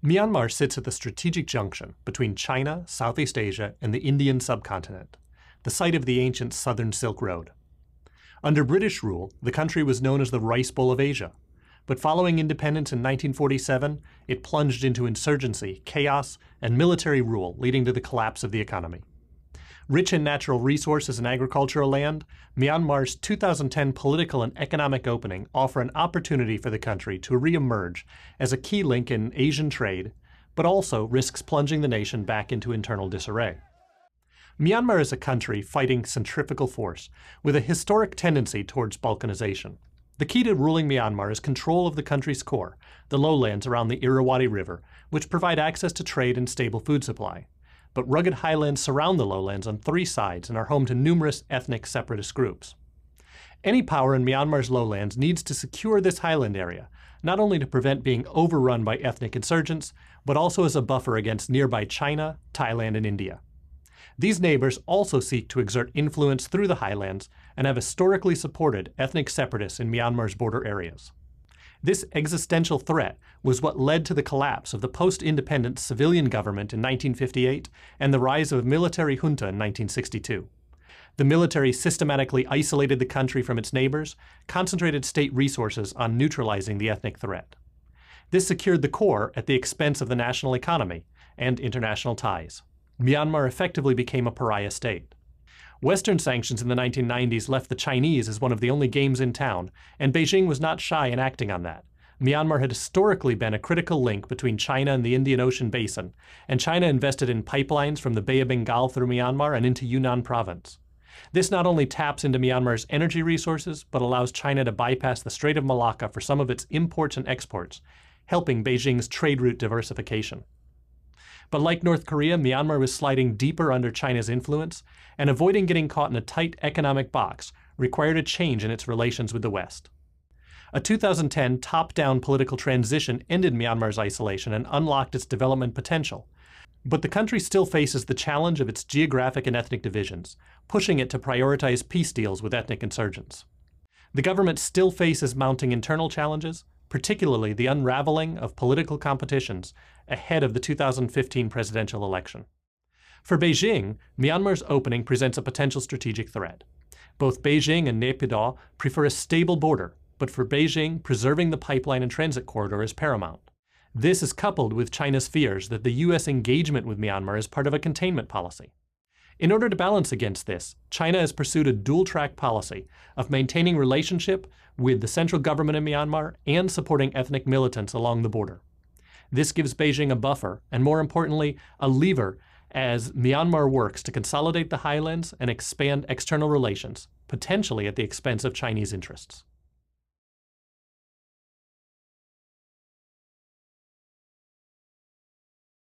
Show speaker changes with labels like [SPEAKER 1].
[SPEAKER 1] Myanmar sits at the strategic junction between China, Southeast Asia, and the Indian subcontinent, the site of the ancient Southern Silk Road. Under British rule, the country was known as the Rice Bowl of Asia, but following independence in 1947, it plunged into insurgency, chaos, and military rule, leading to the collapse of the economy. Rich in natural resources and agricultural land, Myanmar's 2010 political and economic opening offer an opportunity for the country to re-emerge as a key link in Asian trade, but also risks plunging the nation back into internal disarray. Myanmar is a country fighting centrifugal force, with a historic tendency towards balkanization. The key to ruling Myanmar is control of the country's core, the lowlands around the Irrawaddy River, which provide access to trade and stable food supply. But rugged highlands surround the lowlands on three sides and are home to numerous ethnic separatist groups. Any power in Myanmar's lowlands needs to secure this highland area, not only to prevent being overrun by ethnic insurgents, but also as a buffer against nearby China, Thailand, and India. These neighbors also seek to exert influence through the highlands and have historically supported ethnic separatists in Myanmar's border areas. This existential threat was what led to the collapse of the post-independence civilian government in 1958 and the rise of a military junta in 1962. The military systematically isolated the country from its neighbors, concentrated state resources on neutralizing the ethnic threat. This secured the core at the expense of the national economy and international ties. Myanmar effectively became a pariah state. Western sanctions in the 1990s left the Chinese as one of the only games in town, and Beijing was not shy in acting on that. Myanmar had historically been a critical link between China and the Indian Ocean basin, and China invested in pipelines from the Bay of Bengal through Myanmar and into Yunnan province. This not only taps into Myanmar's energy resources, but allows China to bypass the Strait of Malacca for some of its imports and exports, helping Beijing's trade route diversification. But like North Korea, Myanmar was sliding deeper under China's influence, and avoiding getting caught in a tight economic box required a change in its relations with the West. A 2010 top-down political transition ended Myanmar's isolation and unlocked its development potential. But the country still faces the challenge of its geographic and ethnic divisions, pushing it to prioritize peace deals with ethnic insurgents. The government still faces mounting internal challenges, particularly the unraveling of political competitions ahead of the 2015 presidential election. For Beijing, Myanmar's opening presents a potential strategic threat. Both Beijing and Naypyidaw prefer a stable border, but for Beijing, preserving the pipeline and transit corridor is paramount. This is coupled with China's fears that the U.S. engagement with Myanmar is part of a containment policy. In order to balance against this, China has pursued a dual-track policy of maintaining relationship with the central government in Myanmar and supporting ethnic militants along the border. This gives Beijing a buffer, and more importantly, a lever as Myanmar works to consolidate the highlands and expand external relations, potentially at the expense of Chinese interests.